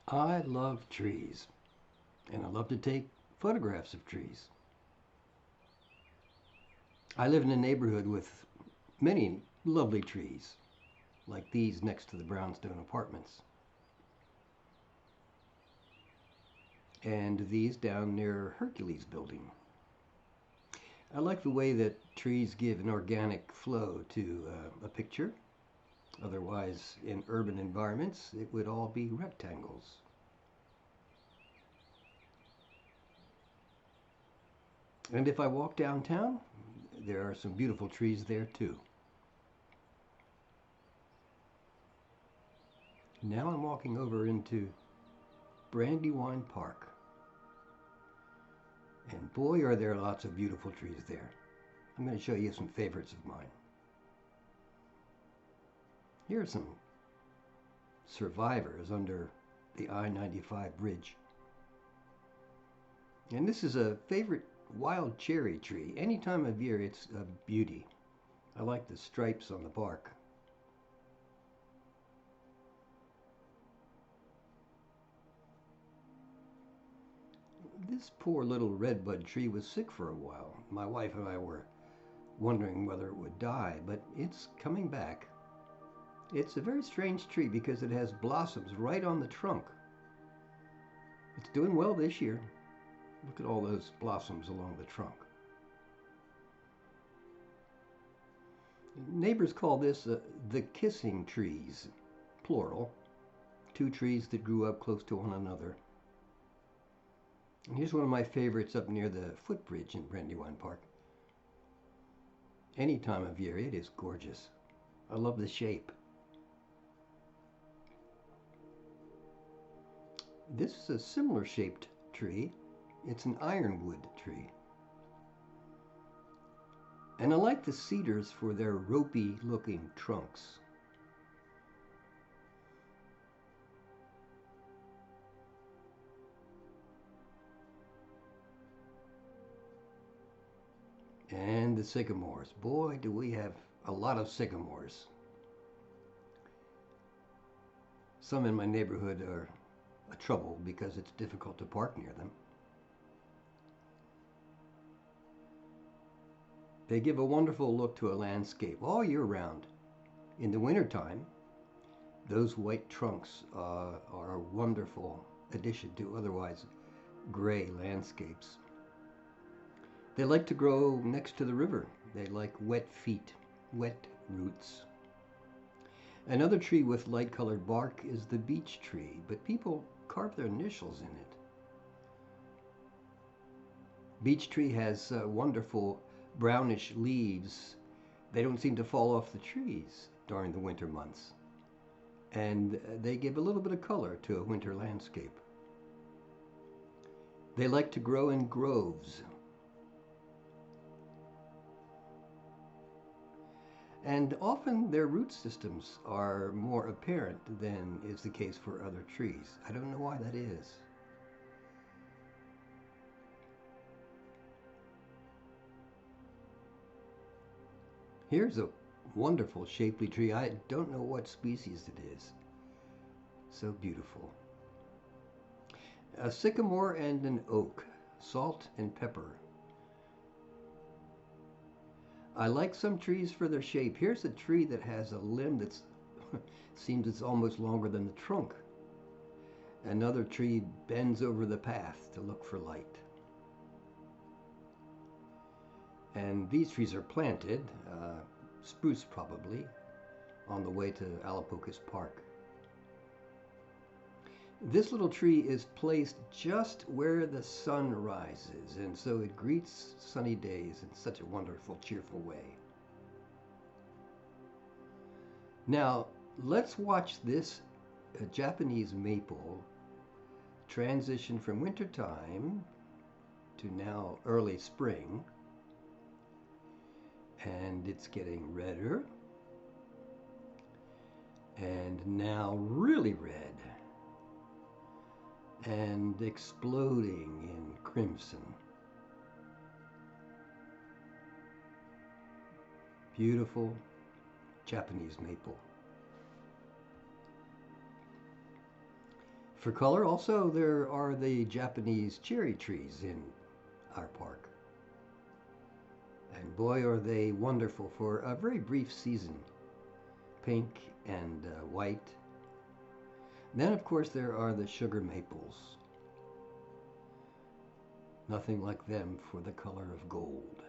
I love trees, and I love to take photographs of trees. I live in a neighborhood with many lovely trees, like these next to the brownstone apartments, and these down near Hercules building. I like the way that trees give an organic flow to a picture. Otherwise, in urban environments, it would all be rectangles. And if I walk downtown, there are some beautiful trees there too. Now I'm walking over into Brandywine Park. And boy, are there lots of beautiful trees there. I'm going to show you some favorites of mine. Here are some survivors under the I-95 bridge. And this is a favorite wild cherry tree. Any time of year, it's a beauty. I like the stripes on the bark. This poor little redbud tree was sick for a while. My wife and I were wondering whether it would die, but it's coming back. It's a very strange tree because it has blossoms right on the trunk. It's doing well this year. Look at all those blossoms along the trunk. Neighbors call this the kissing trees, plural. Two trees that grew up close to one another. And here's one of my favorites up near the footbridge in Brandywine Park. Any time of year, it is gorgeous. I love the shape. This is a similar shaped tree. It's an ironwood tree. And I like the cedars for their ropey looking trunks. And the sycamores. Boy, do we have a lot of sycamores. Some in my neighborhood are a trouble because it's difficult to park near them. They give a wonderful look to a landscape all year round. In the wintertime, those white trunks are a wonderful addition to otherwise gray landscapes. They like to grow next to the river. They like wet feet, wet roots. Another tree with light-colored bark is the beech tree, but people carve their initials in it. Beech tree has wonderful brownish leaves. They don't seem to fall off the trees during the winter months. And they give a little bit of color to a winter landscape. They like to grow in groves. And often their root systems are more apparent than is the case for other trees. I don't know why that is. Here's a wonderful shapely tree. I don't know what species it is. So beautiful. A sycamore and an oak, salt and pepper. I like some trees for their shape. Here's a tree that has a limb that's seems it's almost longer than the trunk. Another tree bends over the path to look for light. And these trees are planted, spruce probably, on the way to Alapocas Park. This little tree is placed just where the sun rises, and so it greets sunny days in such a wonderful, cheerful way. Now, let's watch this Japanese maple transition from wintertime to now early spring. And it's getting redder. And now really red. And exploding in crimson. Beautiful Japanese maple. For color, also, there are the Japanese cherry trees in our park. And boy, are they wonderful for a very brief season. Pink and white. Then, of course, there are the sugar maples. Nothing like them for the color of gold.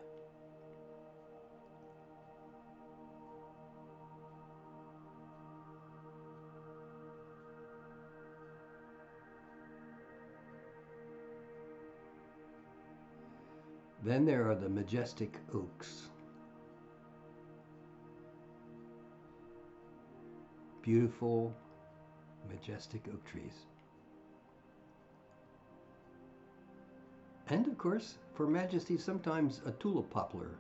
Then there are the majestic oaks. Beautiful, majestic oak trees. And of course, for majesty, sometimes a tulip poplar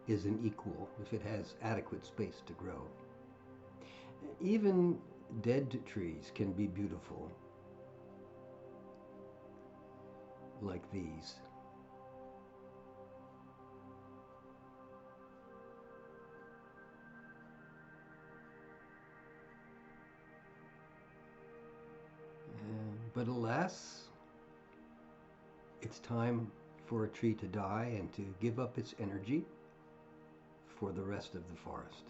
is an equal if it has adequate space to grow. Even dead trees can be beautiful, like these. But alas, it's time for a tree to die and to give up its energy for the rest of the forest.